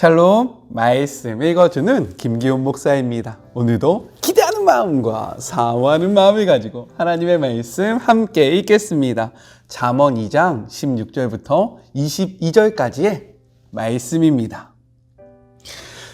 샬롬, 말씀 읽어주는 김기훈 목사입니다. 오늘도 기대하는 마음과 사모하는 마음을 가지고 하나님의 말씀 함께 읽겠습니다. 잠언 2장 16절부터 22절까지의 말씀입니다.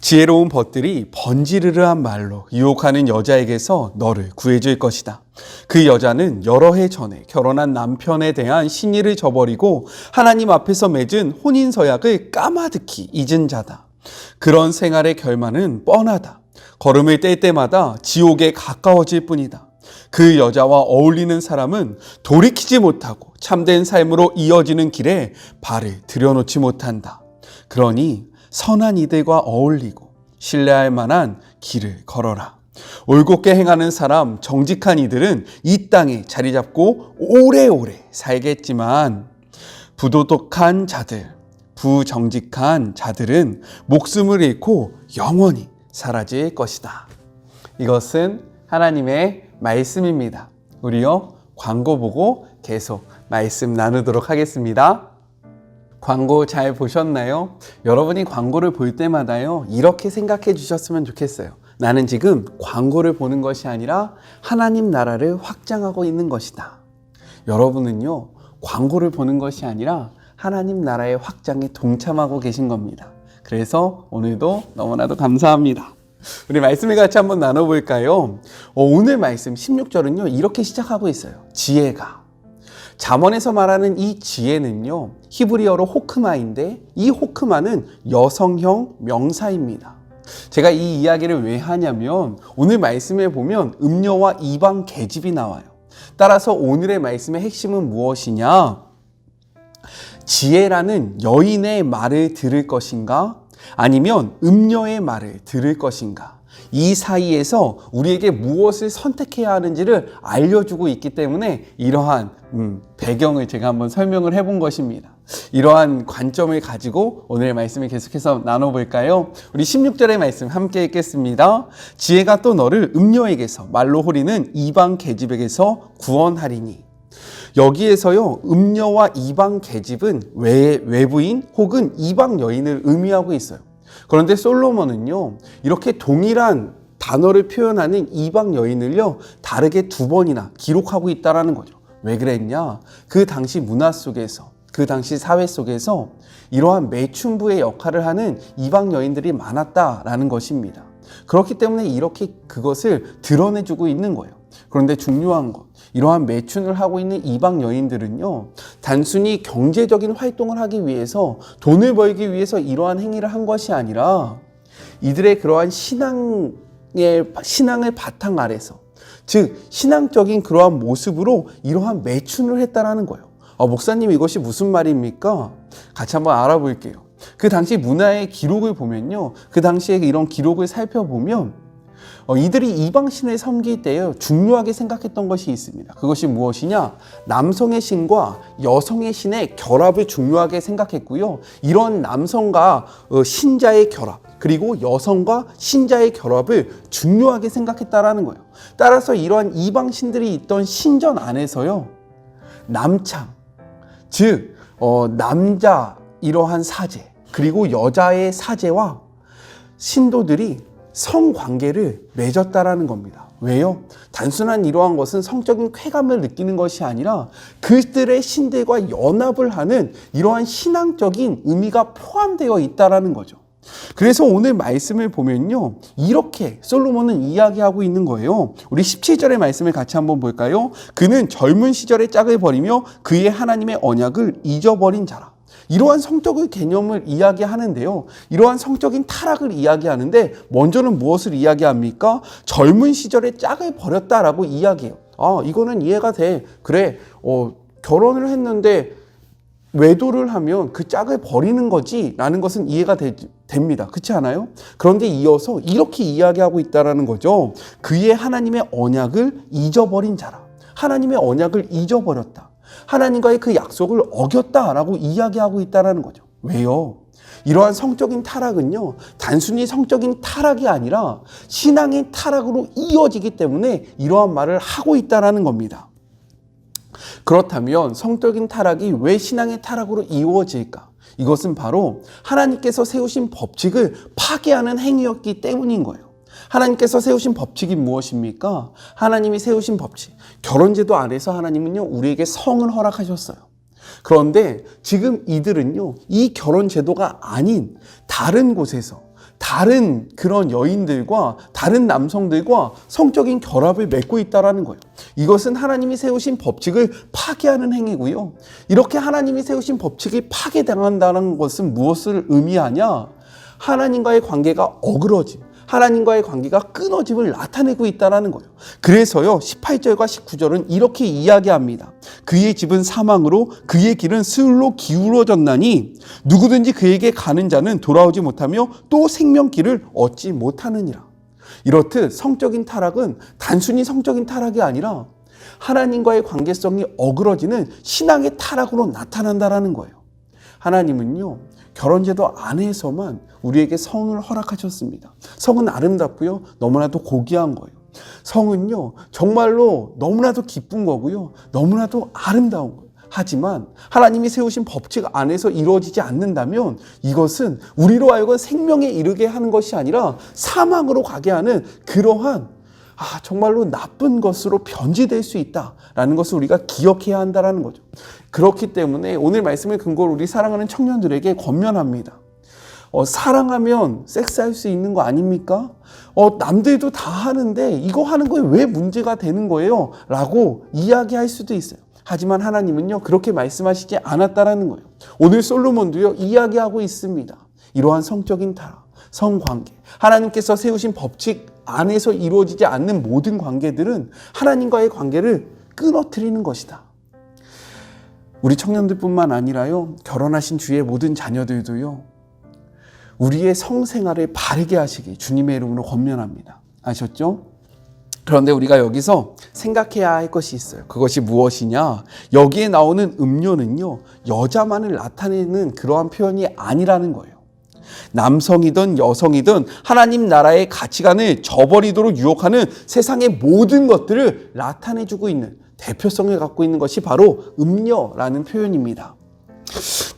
지혜로운 벗들이 번지르르한 말로 유혹하는 여자에게서 너를 구해줄 것이다. 그 여자는 여러 해 전에 결혼한 남편에 대한 신의를 저버리고 하나님 앞에서 맺은 혼인서약을 까마득히 잊은 자다. 그런 생활의 결말은 뻔하다. 걸음을 뗄 때마다 지옥에 가까워질 뿐이다. 그 여자와 어울리는 사람은 돌이키지 못하고 참된 삶으로 이어지는 길에 발을 들여놓지 못한다. 그러니 선한 이들과 어울리고 신뢰할 만한 길을 걸어라. 올곧게 행하는 사람, 정직한 이들은 이 땅에 자리 잡고 오래오래 살겠지만 부도덕한 자들, 부정직한 자들은 목숨을 잃고 영원히 사라질 것이다. 이것은 하나님의 말씀입니다. 우리요, 광고 보고 계속 말씀 나누도록 하겠습니다. 광고 잘 보셨나요? 여러분이 광고를 볼 때마다요, 이렇게 생각해 주셨으면 좋겠어요. 나는 지금 광고를 보는 것이 아니라 하나님 나라를 확장하고 있는 것이다. 여러분은요, 광고를 보는 것이 아니라 하나님 나라의 확장에 동참하고 계신 겁니다. 그래서 오늘도 너무나도 감사합니다. 우리 말씀을 같이 한번 나눠볼까요? 오늘 말씀 16절은요, 이렇게 시작하고 있어요. 지혜가. 잠언에서 말하는 이 지혜는요, 히브리어로 호크마인데 이 호크마는 여성형 명사입니다. 제가 이 이야기를 왜 하냐면 오늘 말씀에 보면 음녀와 이방 계집이 나와요. 따라서 오늘의 말씀의 핵심은 무엇이냐? 지혜라는 여인의 말을 들을 것인가? 아니면 음녀의 말을 들을 것인가? 이 사이에서 우리에게 무엇을 선택해야 하는지를 알려주고 있기 때문에 이러한 배경을 제가 한번 설명을 해본 것입니다. 이러한 관점을 가지고 오늘의 말씀을 계속해서 나눠볼까요? 우리 16절의 말씀 함께 읽겠습니다. 지혜가 또 너를 음녀에게서 말로 호리는 이방 계집에게서 구원하리니. 여기에서요, 음녀와 이방 계집은 외부인 혹은 이방 여인을 의미하고 있어요. 그런데 솔로몬은요, 이렇게 동일한 단어를 표현하는 이방 여인을요, 다르게 두 번이나 기록하고 있다는 거죠. 왜 그랬냐? 그 당시 문화 속에서, 그 당시 사회 속에서 이러한 매춘부의 역할을 하는 이방 여인들이 많았다라는 것입니다. 그렇기 때문에 이렇게 그것을 드러내주고 있는 거예요. 그런데 중요한 것, 이러한 매춘을 하고 있는 이방 여인들은요, 단순히 경제적인 활동을 하기 위해서, 돈을 벌기 위해서 이러한 행위를 한 것이 아니라 이들의 그러한 신앙을 바탕 아래서, 즉 신앙적인 그러한 모습으로 이러한 매춘을 했다라는 거예요. 목사님, 이것이 무슨 말입니까? 같이 한번 알아볼게요. 그 당시 문화의 기록을 보면요, 그 당시에 이런 기록을 살펴보면 이들이 이방신을 섬길 때에 중요하게 생각했던 것이 있습니다. 그것이 무엇이냐? 남성의 신과 여성의 신의 결합을 중요하게 생각했고요. 이런 남성과 신자의 결합, 그리고 여성과 신자의 결합을 중요하게 생각했다라는 거예요. 따라서 이러한 이방신들이 있던 신전 안에서요, 남창, 즉 남자 이러한 사제, 그리고 여자의 사제와 신도들이 성관계를 맺었다라는 겁니다. 왜요? 단순한 이러한 것은 성적인 쾌감을 느끼는 것이 아니라 그들의 신들과 연합을 하는 이러한 신앙적인 의미가 포함되어 있다라는 거죠. 그래서 오늘 말씀을 보면요, 이렇게 솔로몬은 이야기하고 있는 거예요. 우리 17절의 말씀을 같이 한번 볼까요? 그는 젊은 시절의 짝을 버리며 그의 하나님의 언약을 잊어버린 자라. 이러한 성적인 개념을 이야기하는데요, 이러한 성적인 타락을 이야기하는데 먼저는 무엇을 이야기합니까? 젊은 시절에 짝을 버렸다라고 이야기해요. 이거는 이해가 돼. 그래, 결혼을 했는데 외도를 하면 그 짝을 버리는 거지 라는 것은 이해가 됩니다. 그렇지 않아요? 그런데 이어서 이렇게 이야기하고 있다는 거죠. 그의 하나님의 언약을 잊어버린 자라. 하나님의 언약을 잊어버렸다. 하나님과의 그 약속을 어겼다라고 이야기하고 있다는 거죠. 왜요? 이러한 성적인 타락은요, 단순히 성적인 타락이 아니라 신앙의 타락으로 이어지기 때문에 이러한 말을 하고 있다는 겁니다. 그렇다면 성적인 타락이 왜 신앙의 타락으로 이루어질까? 이것은 바로 하나님께서 세우신 법칙을 파괴하는 행위였기 때문인 거예요. 하나님께서 세우신 법칙이 무엇입니까? 하나님이 세우신 법칙, 결혼제도 안에서 하나님은요, 우리에게 성을 허락하셨어요. 그런데 지금 이들은요, 이 결혼제도가 아닌 다른 곳에서 다른 그런 여인들과 다른 남성들과 성적인 결합을 맺고 있다는 거예요. 이것은 하나님이 세우신 법칙을 파괴하는 행위고요. 이렇게 하나님이 세우신 법칙이 파괴당한다는 것은 무엇을 의미하냐? 하나님과의 관계가 어그러짐, 하나님과의 관계가 끊어짐을 나타내고 있다는 거예요. 그래서요, 18절과 19절은 이렇게 이야기합니다. 그의 집은 사망으로 그의 길은 스울로 기울어졌나니 누구든지 그에게 가는 자는 돌아오지 못하며 또 생명길을 얻지 못하느니라. 이렇듯 성적인 타락은 단순히 성적인 타락이 아니라 하나님과의 관계성이 어그러지는 신앙의 타락으로 나타난다는 거예요. 하나님은요, 결혼제도 안에서만 우리에게 성을 허락하셨습니다. 성은 아름답고요, 너무나도 고귀한 거예요. 성은요, 정말로 너무나도 기쁜 거고요, 너무나도 아름다운 거예요. 하지만 하나님이 세우신 법칙 안에서 이루어지지 않는다면 이것은 우리로 하여금 생명에 이르게 하는 것이 아니라 사망으로 가게 하는 그러한 정말로 나쁜 것으로 변질될 수 있다라는 것을 우리가 기억해야 한다는 거죠. 그렇기 때문에 오늘 말씀을 근거로 우리 사랑하는 청년들에게 권면합니다. 사랑하면 섹스할 수 있는 거 아닙니까? 남들도 다 하는데 이거 하는 거에 왜 문제가 되는 거예요? 라고 이야기할 수도 있어요. 하지만 하나님은요, 그렇게 말씀하시지 않았다라는 거예요. 오늘 솔로몬도요, 이야기하고 있습니다. 이러한 성적인 타락, 성관계, 하나님께서 세우신 법칙 안에서 이루어지지 않는 모든 관계들은 하나님과의 관계를 끊어뜨리는 것이다. 우리 청년들뿐만 아니라요, 결혼하신 주의 모든 자녀들도요, 우리의 성생활을 바르게 하시기 주님의 이름으로 권면합니다. 아셨죠? 그런데 우리가 여기서 생각해야 할 것이 있어요. 그것이 무엇이냐? 여기에 나오는 음료는요, 여자만을 나타내는 그러한 표현이 아니라는 거예요. 남성이든 여성이든 하나님 나라의 가치관을 저버리도록 유혹하는 세상의 모든 것들을 나타내주고 있는 대표성을 갖고 있는 것이 바로 음녀라는 표현입니다.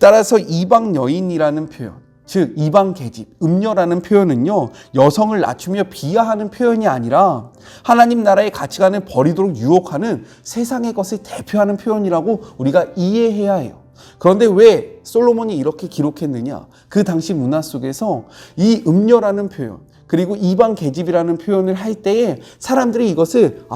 따라서 이방 여인이라는 표현, 즉 이방 계집, 음녀라는 표현은요, 여성을 낮추며 비하하는 표현이 아니라 하나님 나라의 가치관을 버리도록 유혹하는 세상의 것을 대표하는 표현이라고 우리가 이해해야 해요. 그런데 왜 솔로몬이 이렇게 기록했느냐? 그 당시 문화 속에서 이 음녀라는 표현, 그리고 이방 계집이라는 표현을 할 때에 사람들이 이것을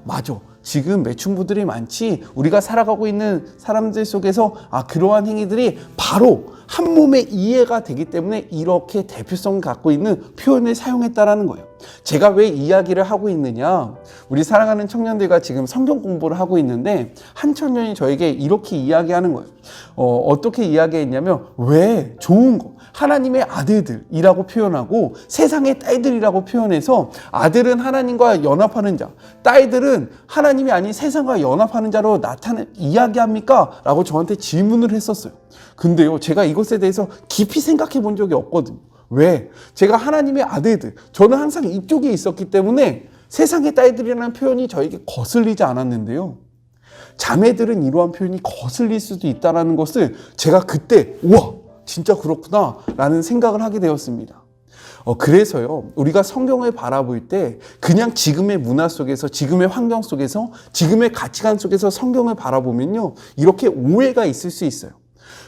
맞아, 지금 매춘부들이 많지, 우리가 살아가고 있는 사람들 속에서 그러한 행위들이 바로 한 몸의 이해가 되기 때문에 이렇게 대표성을 갖고 있는 표현을 사용했다라는 거예요. 제가 왜 이야기를 하고 있느냐? 우리 사랑하는 청년들과 지금 성경 공부를 하고 있는데 한 청년이 저에게 이렇게 이야기하는 거예요. 어떻게 이야기했냐면, 왜 좋은 거, 하나님의 아들들이라고 표현하고 세상의 딸들이라고 표현해서 아들은 하나님과 연합하는 자, 딸들은 하나님이 아닌 세상과 연합하는 자로 이야기합니까? 라고 저한테 질문을 했었어요. 근데요, 제가 이것에 대해서 깊이 생각해 본 적이 없거든요. 왜? 제가 하나님의 아들들, 저는 항상 이쪽에 있었기 때문에 세상의 딸들이라는 표현이 저에게 거슬리지 않았는데요, 자매들은 이러한 표현이 거슬릴 수도 있다는 것을 제가 그때 우와, 진짜 그렇구나 라는 생각을 하게 되었습니다. 그래서요, 우리가 성경을 바라볼 때 그냥 지금의 문화 속에서, 지금의 환경 속에서, 지금의 가치관 속에서 성경을 바라보면요, 이렇게 오해가 있을 수 있어요.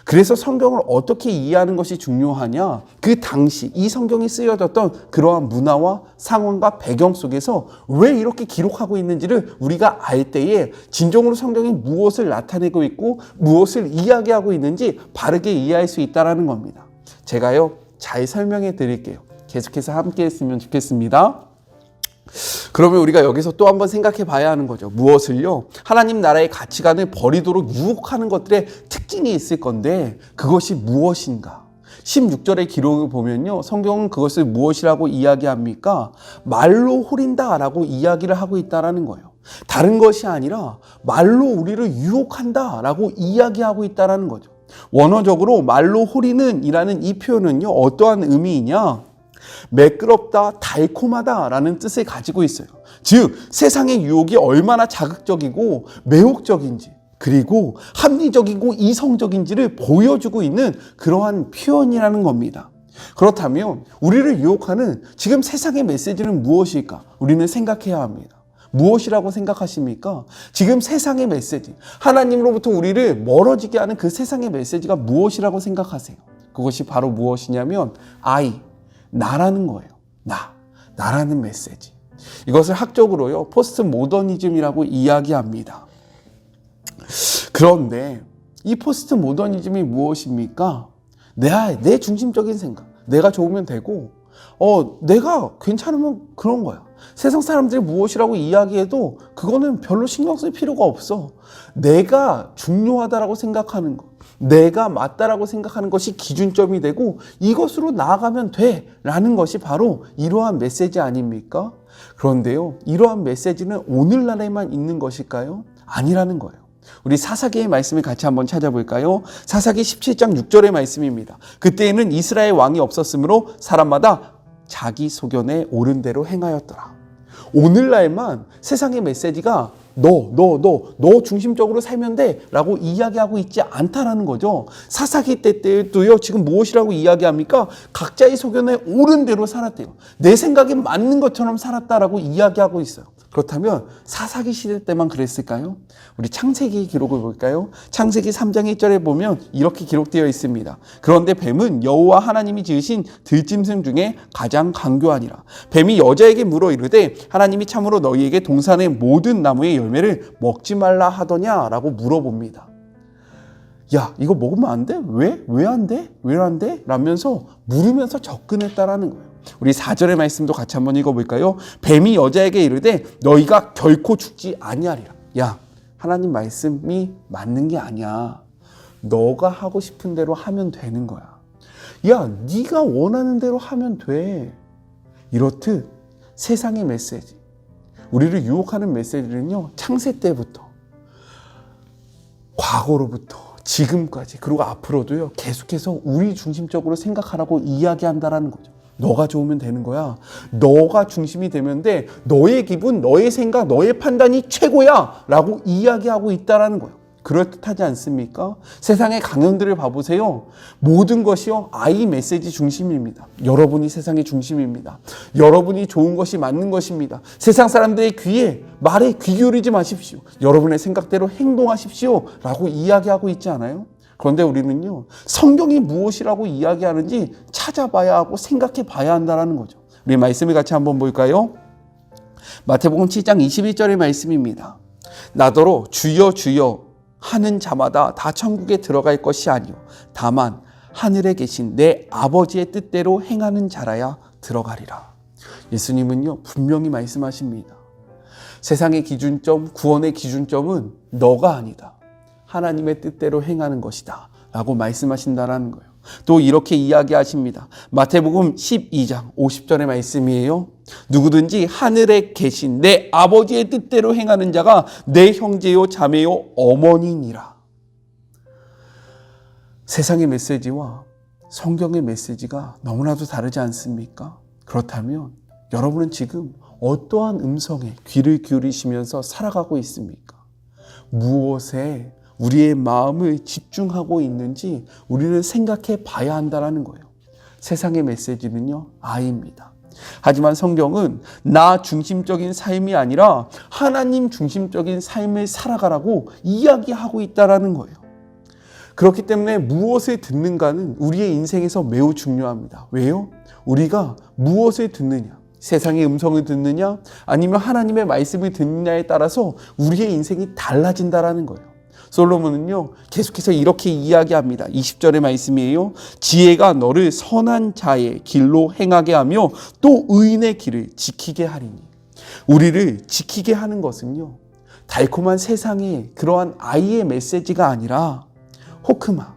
그래서 성경을 어떻게 이해하는 것이 중요하냐? 그 당시 이 성경이 쓰여졌던 그러한 문화와 상황과 배경 속에서 왜 이렇게 기록하고 있는지를 우리가 알 때에 진정으로 성경이 무엇을 나타내고 있고 무엇을 이야기하고 있는지 바르게 이해할 수 있다는 겁니다. 제가요, 잘 설명해 드릴게요. 계속해서 함께 했으면 좋겠습니다. 그러면 우리가 여기서 또 한번 생각해 봐야 하는 거죠. 무엇을요? 하나님 나라의 가치관을 버리도록 유혹하는 것들의 특징이 있을 건데 그것이 무엇인가? 16절의 기록을 보면요, 성경은 그것을 무엇이라고 이야기합니까? 말로 호린다라고 이야기를 하고 있다는 거예요. 다른 것이 아니라 말로 우리를 유혹한다라고 이야기하고 있다는 거죠. 원어적으로 말로 호리는 이라는 이 표현은요, 어떠한 의미이냐? 매끄럽다, 달콤하다 라는 뜻을 가지고 있어요. 즉 세상의 유혹이 얼마나 자극적이고 매혹적인지, 그리고 합리적이고 이성적인지를 보여주고 있는 그러한 표현이라는 겁니다. 그렇다면 우리를 유혹하는 지금 세상의 메시지는 무엇일까? 우리는 생각해야 합니다. 무엇이라고 생각하십니까? 지금 세상의 메시지, 하나님으로부터 우리를 멀어지게 하는 그 세상의 메시지가 무엇이라고 생각하세요? 그것이 바로 무엇이냐면 나라는 거예요. 나라는 메시지. 이것을 학적으로요, 포스트 모더니즘이라고 이야기합니다. 그런데 이 포스트 모더니즘이 무엇입니까? 내 중심적인 생각, 내가 좋으면 되고, 내가 괜찮으면 그런 거야. 세상 사람들이 무엇이라고 이야기해도 그거는 별로 신경 쓸 필요가 없어. 내가 중요하다라고 생각하는 것, 내가 맞다라고 생각하는 것이 기준점이 되고 이것으로 나아가면 돼 라는 것이 바로 이러한 메시지 아닙니까? 그런데요, 이러한 메시지는 오늘날에만 있는 것일까요? 아니라는 거예요. 우리 사사기의 말씀을 같이 한번 찾아볼까요? 사사기 17장 6절의 말씀입니다. 그때에는 이스라엘 왕이 없었으므로 사람마다 자기 소견에 옳은 대로 행하였더라. 오늘날만 세상의 메시지가 너 중심적으로 살면 돼 라고 이야기하고 있지 않다라는 거죠. 사사기 때도요, 지금 무엇이라고 이야기합니까? 각자의 소견에 옳은 대로 살았대요. 내 생각에 맞는 것처럼 살았다라고 이야기하고 있어요. 그렇다면 사사기 시대 때만 그랬을까요? 우리 창세기 기록을 볼까요? 창세기 3장 1절에 보면 이렇게 기록되어 있습니다. 그런데 뱀은 여호와 하나님이 지으신 들짐승 중에 가장 강교하니라. 뱀이 여자에게 물어 이르되 하나님이 참으로 너희에게 동산의 모든 나무의 열매를 먹지 말라 하더냐? 라고 물어봅니다. 야, 이거 먹으면 안 돼? 왜? 왜 안 돼? 왜 안 돼? 라면서 물으면서 접근했다라는 거예요. 우리 4절의 말씀도 같이 한번 읽어볼까요? 뱀이 여자에게 이르되 너희가 결코 죽지 아니하리라. 야, 하나님 말씀이 맞는 게 아니야. 너가 하고 싶은 대로 하면 되는 거야. 야, 네가 원하는 대로 하면 돼. 이렇듯 세상의 메시지, 우리를 유혹하는 메시지는요, 창세 때부터 과거로부터 지금까지 그리고 앞으로도요, 계속해서 우리 중심적으로 생각하라고 이야기한다라는 거죠. 너가 좋으면 되는 거야. 너가 중심이 되면 돼. 너의 기분, 너의 생각, 너의 판단이 최고야 라고 이야기하고 있다라는 거예요. 그럴듯하지 않습니까? 세상의 강연들을 봐보세요. 모든 것이요, I 메시지 중심입니다. 여러분이 세상의 중심입니다. 여러분이 좋은 것이 맞는 것입니다. 세상 사람들의 말에 귀 기울이지 마십시오. 여러분의 생각대로 행동하십시오 라고 이야기하고 있지 않아요? 그런데 우리는요, 성경이 무엇이라고 이야기하는지 찾아봐야 하고 생각해 봐야 한다는 거죠. 우리 말씀을 같이 한번 볼까요? 마태복음 7장 21절의 말씀입니다. 나더러 주여 주여 하는 자마다 다 천국에 들어갈 것이 아니요 다만 하늘에 계신 내 아버지의 뜻대로 행하는 자라야 들어가리라. 예수님은요, 분명히 말씀하십니다. 세상의 기준점, 구원의 기준점은 너가 아니다. 하나님의 뜻대로 행하는 것이다 라고 말씀하신다라는 거예요. 또 이렇게 이야기하십니다. 마태복음 12장 50절의 말씀이에요. 누구든지 하늘에 계신 내 아버지의 뜻대로 행하는 자가 내 형제요 자매요 어머니니라. 세상의 메시지와 성경의 메시지가 너무나도 다르지 않습니까? 그렇다면 여러분은 지금 어떠한 음성에 귀를 기울이시면서 살아가고 있습니까? 무엇에 우리의 마음을 집중하고 있는지 우리는 생각해 봐야 한다는 거예요. 세상의 메시지는요, I입니다. 하지만 성경은 나 중심적인 삶이 아니라 하나님 중심적인 삶을 살아가라고 이야기하고 있다는 거예요. 그렇기 때문에 무엇을 듣는가는 우리의 인생에서 매우 중요합니다. 왜요? 우리가 무엇을 듣느냐, 세상의 음성을 듣느냐 아니면 하나님의 말씀을 듣느냐에 따라서 우리의 인생이 달라진다는 거예요. 솔로몬은요, 계속해서 이렇게 이야기합니다. 20절의 말씀이에요. 지혜가 너를 선한 자의 길로 행하게 하며 또 의인의 길을 지키게 하리니. 우리를 지키게 하는 것은요, 달콤한 세상의 그러한 아이의 메시지가 아니라 호크마,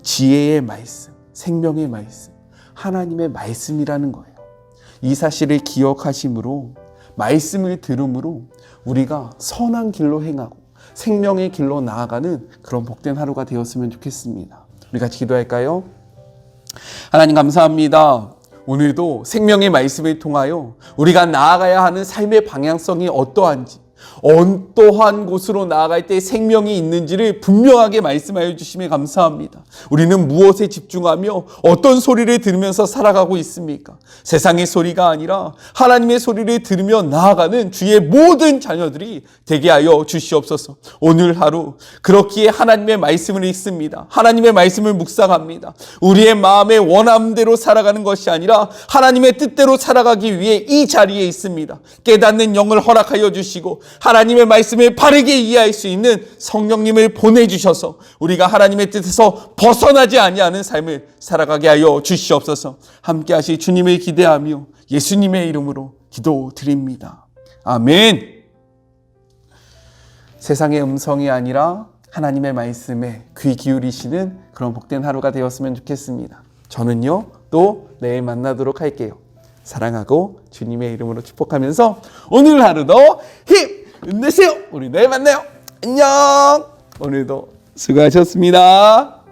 지혜의 말씀, 생명의 말씀, 하나님의 말씀이라는 거예요. 이 사실을 기억하심으로, 말씀을 들음으로 우리가 선한 길로 행하고 생명의 길로 나아가는 그런 복된 하루가 되었으면 좋겠습니다. 우리 같이 기도할까요? 하나님 감사합니다. 오늘도 생명의 말씀을 통하여 우리가 나아가야 하는 삶의 방향성이 어떠한지, 어떠한 곳으로 나아갈 때 생명이 있는지를 분명하게 말씀하여 주심에 감사합니다. 우리는 무엇에 집중하며 어떤 소리를 들으면서 살아가고 있습니까? 세상의 소리가 아니라 하나님의 소리를 들으며 나아가는 주의 모든 자녀들이 되게 하여 주시옵소서. 오늘 하루 그렇기에 하나님의 말씀을 읽습니다. 하나님의 말씀을 묵상합니다. 우리의 마음의 원함대로 살아가는 것이 아니라 하나님의 뜻대로 살아가기 위해 이 자리에 있습니다. 깨닫는 영을 허락하여 주시고 하나님의 말씀을 바르게 이해할 수 있는 성령님을 보내주셔서 우리가 하나님의 뜻에서 벗어나지 아니하는 삶을 살아가게 하여 주시옵소서. 함께 하실 주님을 기대하며 예수님의 이름으로 기도드립니다. 아멘. 세상의 음성이 아니라 하나님의 말씀에 귀 기울이시는 그런 복된 하루가 되었으면 좋겠습니다. 저는요, 또 내일 만나도록 할게요. 사랑하고 주님의 이름으로 축복하면서 오늘 하루도 힘내세요. 우리 내일 만나요. 안녕. 오늘도 수고하셨습니다.